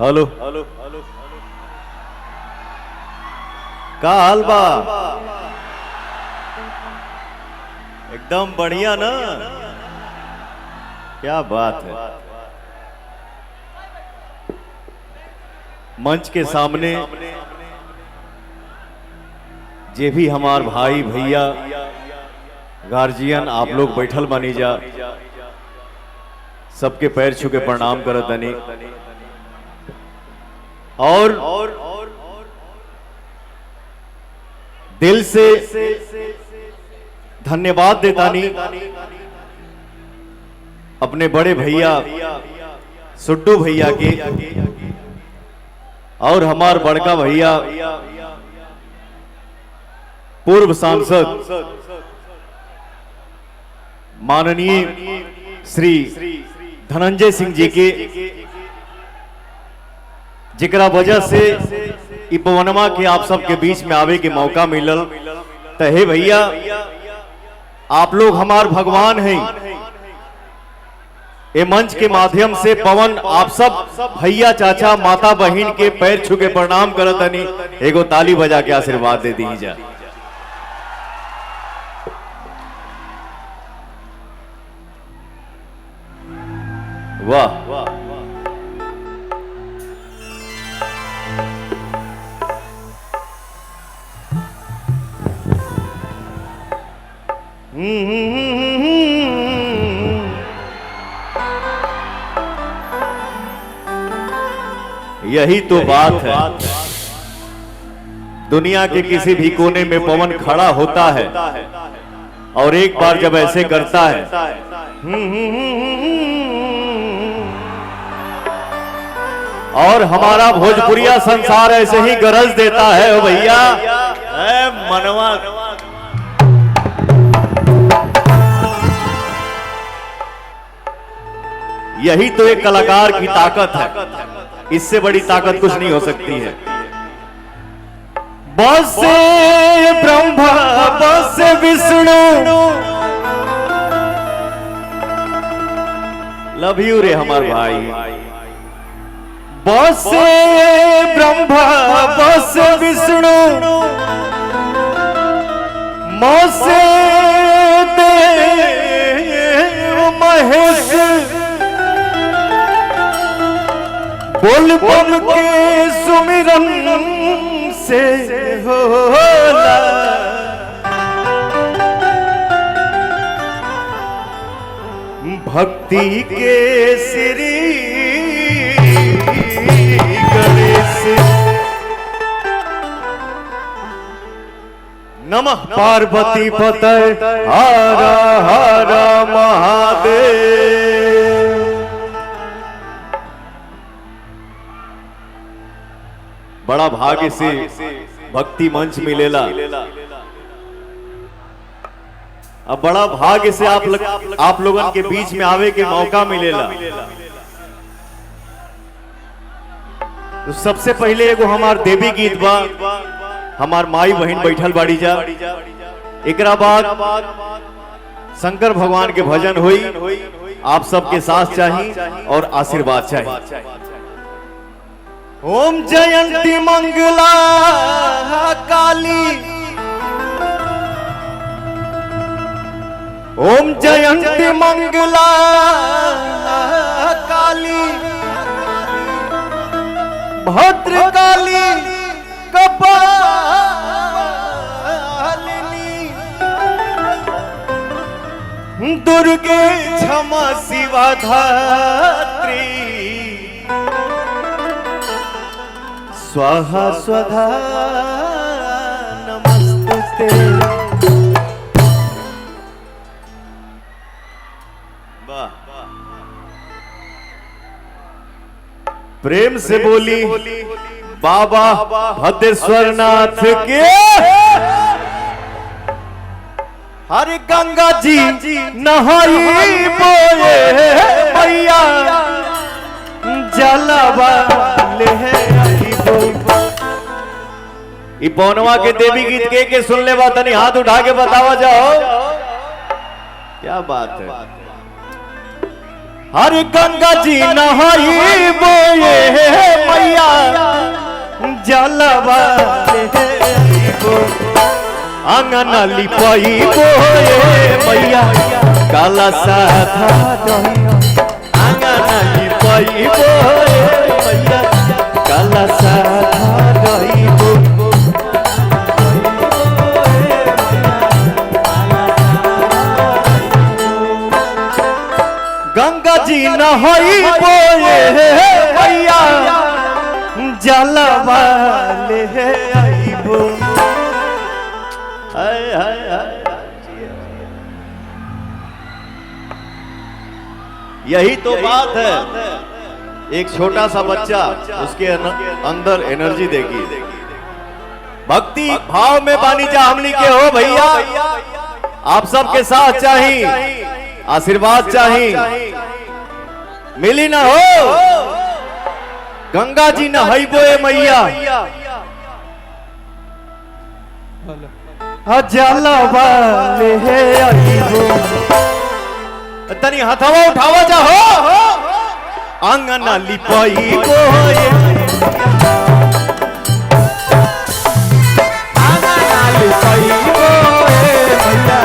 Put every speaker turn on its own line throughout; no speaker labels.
Hello का हाल बा? एकदम बढ़िया ना? क्या बात है। मंच के सामने जे भी हमार भाई भैया गार्जियन आप लोग बैठल बनी जा, सबके पैर छू के प्रणाम करत तनी और दिल से धन्यवाद देतानी अपने बड़े भैया सुड्डू भैया के और हमार बड़का भैया पूर्व सांसद माननीय श्री धनंजय सिंह जी के, जिकरा वजह से पवनमा के आप सबके बीच में आवे के मौका मिलल। तो हे भैया, आप लोग हमार भगवान हैं। ये मंच के माध्यम से पवन आप सब भैया चाचा माता बहन के पैर छू के प्रणाम करत हनी। एगो ताली बजा के आशीर्वाद दे दी जा। वाह यही तो बात है। दुनिया के किसी भी कोने में पवन खड़ा होता है और एक बार जब ऐसे करता है और हमारा भोजपुरिया संसार ऐसे ही गरज देता है भैया। मनवा यही तो एक कलाकार की ताकत है। इससे बड़ी ताकत कुछ नहीं हो सकती है। बसे ब्रह्मा बसे विष्णु, लव यू रे हमार भाई। बसे ब्रह्मा बसे विष्णु, मोसे देव महेश, बोल बोल के सुमिरन से होला। भक्ति के श्री गणेश, नमः पार्वती पते हर हर महादेव। बड़ा भाग्य से भक्ति मंच मिलेला। अब बड़ा भाग्य से आप लोगन के बीच में आवे के मौका मिलेला। तो सबसे पहले एगो हमार देवी गीत बा, हमार माई बहन बैठल बाड़ी जा। एकरा बाद शंकर भगवान के भजन हुई। आप सबके साथ चाहिए और आशीर्वाद चाहिए। ओम जयंती मंगला काली, ओम जयंती मंगला काली, भद्र काली कपालिनी, दुर्गे क्षमा शिवा धात्री, स्वाहा स्वधा नमस्ते। प्रेम से बोली बाबा भद्रेश्वर नाथ के। हरे गंगा जी नहाई बोए मैया, जलवा ले पौनवा के देवी गीत के सुन ले बात नहीं, हाथ उठा के बतावा जाओ। क्या बात है। हर गंगा जी नहाई बोए मैया जलवा आंगन लिपाई बोए मैया काला साधा आंगन लिपाई बोए मैया काला साधा गंगा जी नहाई बोए मैया जलवा ले आईबो। यही तो बात है, एक छोटा सा बच्चा उसके अंदर एनर्जी देगी। भक्ति भाव में बानी जा हमनी के हो भैया, आप सबके साथ चाहिए, आशीर्वाद चाहिए, मिली ना हो। गंगा जी नहाइबो मैया जलवा ले आईबो। तनी हथवा उठावा जा हो आंगन लिपाईबो आंगन लिपाईबो मैया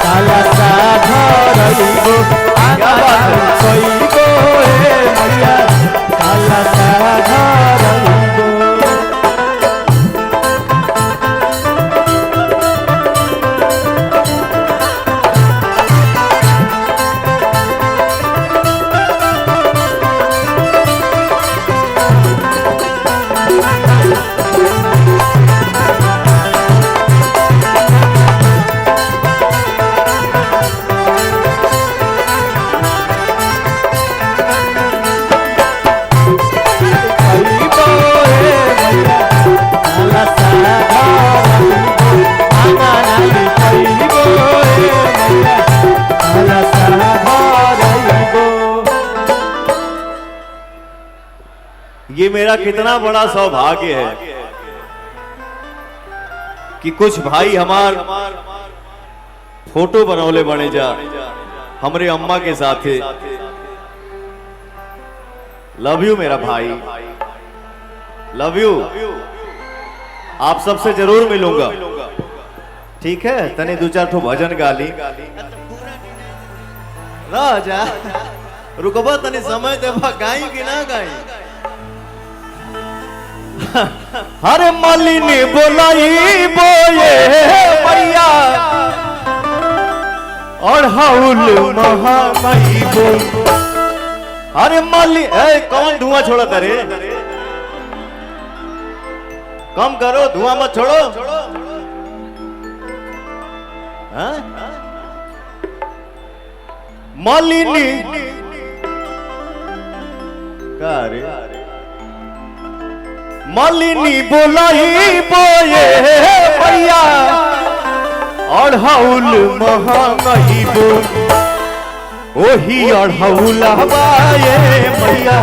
काला साधा रहीबो आंगन लिपाईबो मैया काला साधा रहीबो। ये मेरा कितना बड़ा सौभाग्य है कि कुछ भाई हमार फोटो बनौले बने जा हमरे अम्मा के साथ। लव यू मेरा भाई, लव यू। आप सबसे जरूर मिलूंगा, ठीक है। तने दो चार ठो भजन गा ली राजा, रुकबा तने समय देवा, गाई कि ना गाई। हरे मालिनी बोलाई बोए मैया और हाउल महामई बो। अरे माली कौन धुआं छोड़ा करे, कम करो, धुआं मत छोड़ो। मालिनी का रे मालिनी बोलाई बोए मैया और हाउल महामई बो। ओही और हाउल हवाए मैया।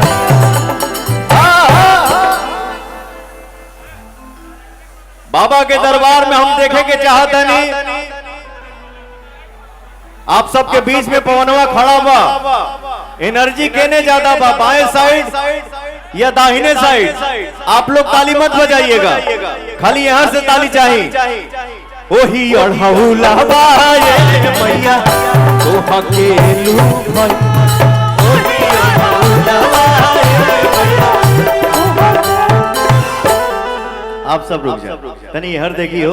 बाबा के दरबार में हम देखेंगे चाहते नहीं, आप सबके बीच में पवनवा खड़ा बा, एनर्जी केने ज्यादा बा, बाएं साइड या दाहिने साइड। आप लोग ताली मत बजाइएगा, खाली यहां से ताली चाहिए। ओही अढ़ौला बाए मैया तो हकेलू भाई, ओही अढ़ौला बाए मैया। आप सब रुक जाओ, तनी हर देखियो।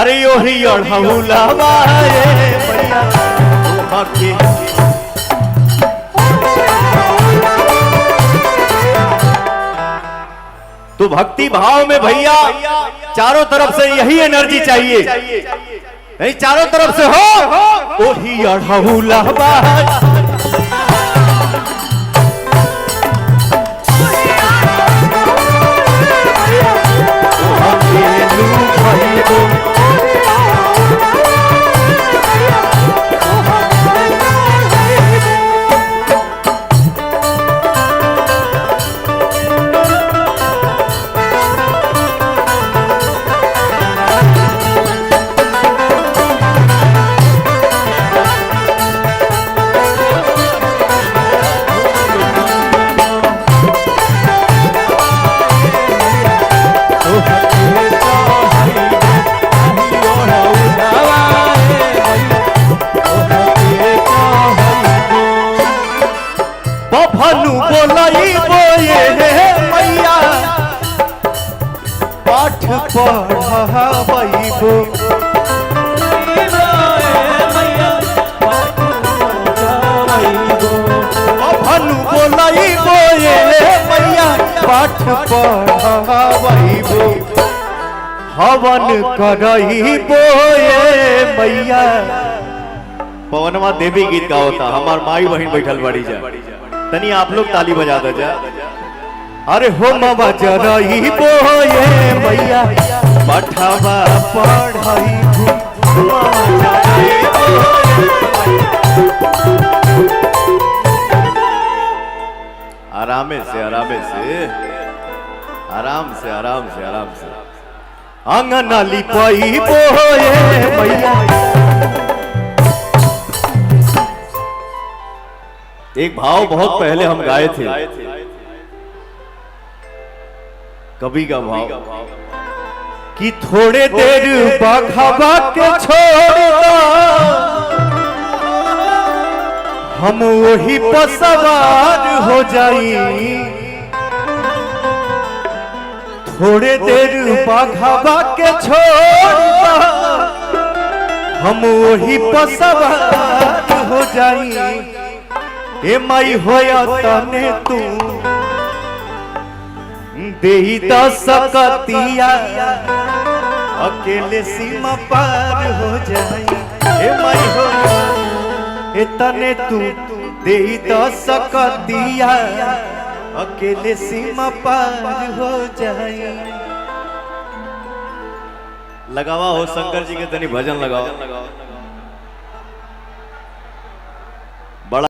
अरे ओही अढ़ौला बाए मैया तो हकेलू। तो भक्ति भाव में भैया चारों तरफ से यही एनर्जी चाहिए, नहीं चारों तरफ से हो। ओही अढ़ौला बाए बो हवन करही बोए मैया। पवनवा देवी गीत का होता हमार माई बहन बैठल बड़ी जा तनी आप लोग ताली बजा दो जा। अरे हो मवा जरही बोए मैया पठवा पढ़ई आराम से आराम से आराम से आराम से आराम से आंगन लिपाई बोए मैया। एक भाव बहुत पहले हम गाए थे, कवि का भाव कि थोड़े देर बाघावा के छोड़ हम वही पर सवार हो जाई। थोड़े देर बाघावा के छोड़ हम वही पर सवार हो जाई। ए माई होया तने तू देही सकतिया अकेले सीमा पार हो जाई। ए माई होया ए तने तू देही सकतिया अकेले सीमा पार हो जाई। लगावा हो शंकर जी के तनी भजन लगाओ।